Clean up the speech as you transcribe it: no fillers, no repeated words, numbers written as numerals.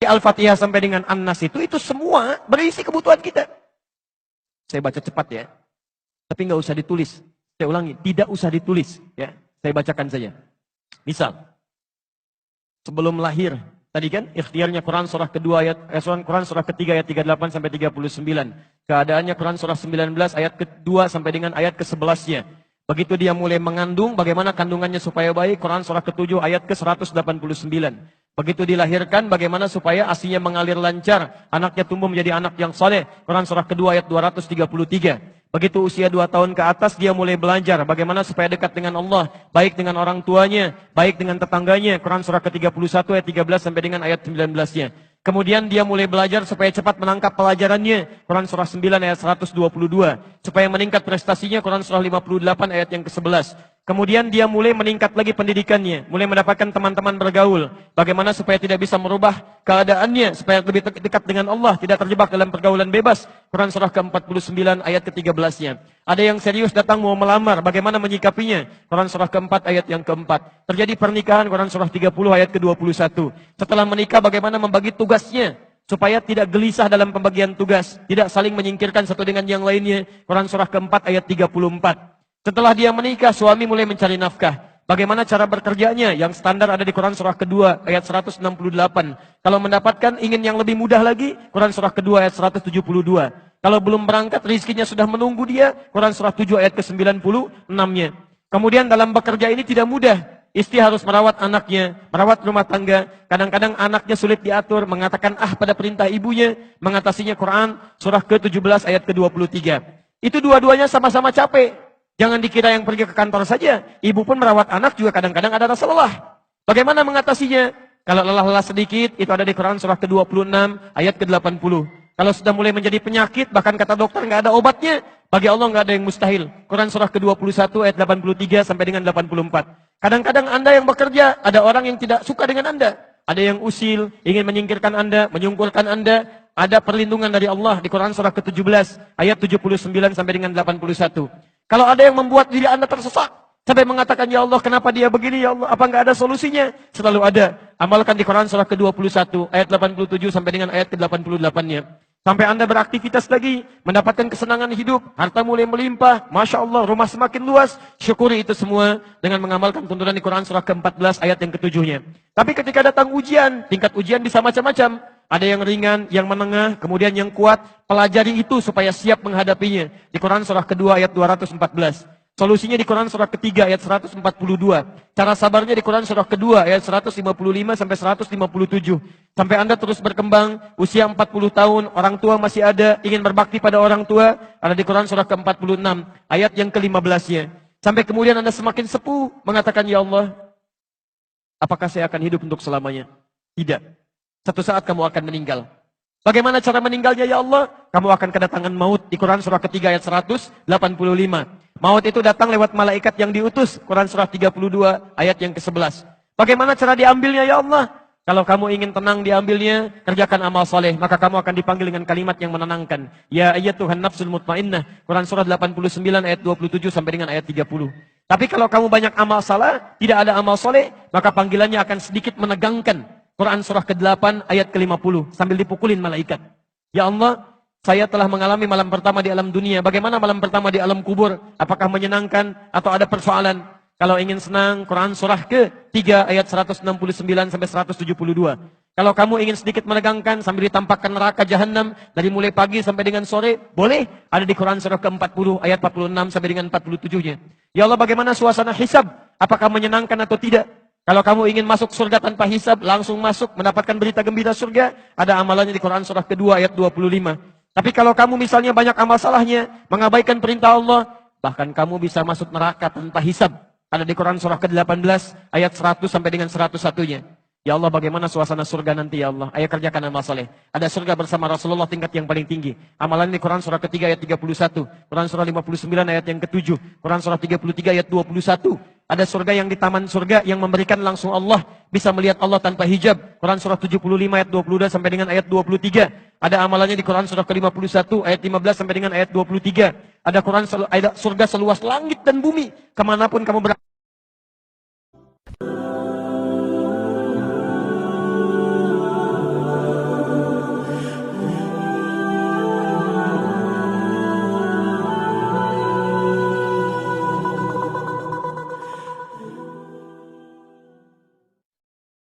Al-Fatihah sampai dengan An-Nas itu semua berisi kebutuhan kita. Saya baca cepat ya. Tapi nggak usah ditulis. Saya ulangi, tidak usah ditulis. Ya, saya bacakan saja. Misal, sebelum lahir, tadi kan ikhtiarnya Quran surah kedua ayat Quran surah ketiga ayat 38 sampai 39. Keadaannya Quran surah 19 ayat kedua sampai dengan ayat ke-11-nya. Begitu dia mulai mengandung, bagaimana kandungannya supaya baik, Quran surah ke-7 ayat ke-189. Begitu dilahirkan, bagaimana supaya ASInya mengalir lancar, anaknya tumbuh menjadi anak yang saleh, Quran surah kedua ayat 233. Begitu usia 2 tahun ke atas, dia mulai belajar bagaimana supaya dekat dengan Allah, baik dengan orang tuanya, baik dengan tetangganya, Quran surah ke-31 ayat 13 sampai dengan ayat 19-nya. Kemudian dia mulai belajar supaya cepat menangkap pelajarannya. Quran surah 9 ayat 122. Supaya meningkat prestasinya. Quran surah 58 ayat yang ke-11. Kemudian dia mulai meningkat lagi pendidikannya. Mulai mendapatkan teman-teman bergaul. Bagaimana supaya tidak bisa merubah keadaannya. Supaya lebih dekat dengan Allah. Tidak terjebak dalam pergaulan bebas. Quran surah ke-49 ayat ke-13-nya. Ada yang serius datang mau melamar. Bagaimana menyikapinya. Quran surah ke-4 ayat yang ke-4. Terjadi pernikahan. Quran surah 30 ayat ke-21. Setelah menikah bagaimana membagi tugasnya. Supaya tidak gelisah dalam pembagian tugas. Tidak saling menyingkirkan satu dengan yang lainnya. Quran surah ke-4 ayat 34. Setelah dia menikah, suami mulai mencari nafkah. Bagaimana cara bekerjanya? Yang standar ada di Quran surah kedua ayat 168. Kalau mendapatkan ingin yang lebih mudah lagi, Quran surah kedua ayat 172. Kalau belum berangkat, rizkinya sudah menunggu dia, Quran surah 7 ayat ke-96-nya. Kemudian dalam bekerja ini tidak mudah. Istri harus merawat anaknya, merawat rumah tangga. Kadang-kadang anaknya sulit diatur, mengatakan pada perintah ibunya, mengatasinya Quran surah ke-17 ayat ke-23. Itu dua-duanya sama-sama capek. Jangan dikira yang pergi ke kantor saja. Ibu pun merawat anak juga kadang-kadang ada rasa lelah. Bagaimana mengatasinya? Kalau lelah-lelah sedikit, itu ada di Quran surah ke-26 ayat ke-80. Kalau sudah mulai menjadi penyakit, bahkan kata dokter nggak ada obatnya, bagi Allah nggak ada yang mustahil. Quran surah ke-21 ayat 83 sampai dengan 84. Kadang-kadang Anda yang bekerja, ada orang yang tidak suka dengan Anda. Ada yang usil, ingin menyingkirkan Anda, menyungkurkan Anda. Ada perlindungan dari Allah di Quran surah ke-17 ayat 79 sampai dengan 81. Kalau ada yang membuat diri Anda tersesat, sampai mengatakan, ya Allah kenapa dia begini ya Allah, apa nggak ada solusinya? Selalu ada. Amalkan di Quran surah ke-21 ayat 87 sampai dengan ayat ke-88-nya. Sampai Anda beraktivitas lagi, mendapatkan kesenangan hidup, harta mulai melimpah, Masya Allah, rumah semakin luas, syukuri itu semua dengan mengamalkan tuntunan di Quran surah ke-14 ayat yang ke-7-nya. Tapi ketika datang ujian, tingkat ujian bisa macam-macam. Ada yang ringan, yang menengah, kemudian yang kuat. Pelajari itu supaya siap menghadapinya. Di Quran surah kedua ayat 214. Solusinya di Quran surah ketiga ayat 142. Cara sabarnya di Quran surah kedua ayat 155 sampai 157. Sampai Anda terus berkembang, usia 40 tahun, orang tua masih ada, ingin berbakti pada orang tua, ada di Quran surah ke-46 ayat yang ke-15-nya. Sampai kemudian Anda semakin sepuh, mengatakan, ya Allah, apakah saya akan hidup untuk selamanya? Tidak. Satu saat kamu akan meninggal. Bagaimana cara meninggalnya ya Allah? Kamu akan kedatangan maut di Quran surah ketiga ayat 185. Maut itu datang lewat malaikat yang diutus. Quran surah 32 ayat yang ke-11. Bagaimana cara diambilnya ya Allah? Kalau kamu ingin tenang diambilnya, kerjakan amal soleh. Maka kamu akan dipanggil dengan kalimat yang menenangkan. Ya ayyatuhan nafsul mutmainnah. Quran surah 89 ayat 27 sampai dengan ayat 30. Tapi kalau kamu banyak amal salah, tidak ada amal soleh, maka panggilannya akan sedikit menegangkan. Quran surah ke-8 ayat ke-50 sambil dipukulin malaikat. Ya Allah, saya telah mengalami malam pertama di alam dunia. Bagaimana malam pertama di alam kubur? Apakah menyenangkan atau ada persoalan? Kalau ingin senang, Quran surah ke-3 ayat 169 sampai 172. Kalau kamu ingin sedikit menegangkan sambil ditampakkan neraka jahanam dari mulai pagi sampai dengan sore, boleh. Ada di Quran surah ke-40 ayat 46 sampai dengan 47-nya. Ya Allah, bagaimana suasana hisab? Apakah menyenangkan atau tidak? Kalau kamu ingin masuk surga tanpa hisab, langsung masuk, mendapatkan berita gembira surga, ada amalannya di Quran surah kedua ayat 25. Tapi kalau kamu misalnya banyak amal salahnya, mengabaikan perintah Allah, bahkan kamu bisa masuk neraka tanpa hisab. Ada di Quran surah ke-18 ayat 100 sampai dengan 101-nya. Ya Allah, bagaimana suasana surga nanti ya Allah? Ayo kerjakan amal saleh. Ada surga bersama Rasulullah tingkat yang paling tinggi. Amalan di Quran surah ketiga ayat 31, Quran surah 59 ayat yang ke-7, Quran surah 33 ayat 21. Ada surga yang di taman surga yang memberikan langsung Allah, bisa melihat Allah tanpa hijab. Quran surah 75 ayat 22 sampai dengan ayat 23. Ada amalannya di Quran surah ke-51 ayat 15 sampai dengan ayat 23. Ada surga seluas langit dan bumi. Kemanapun kamu berada.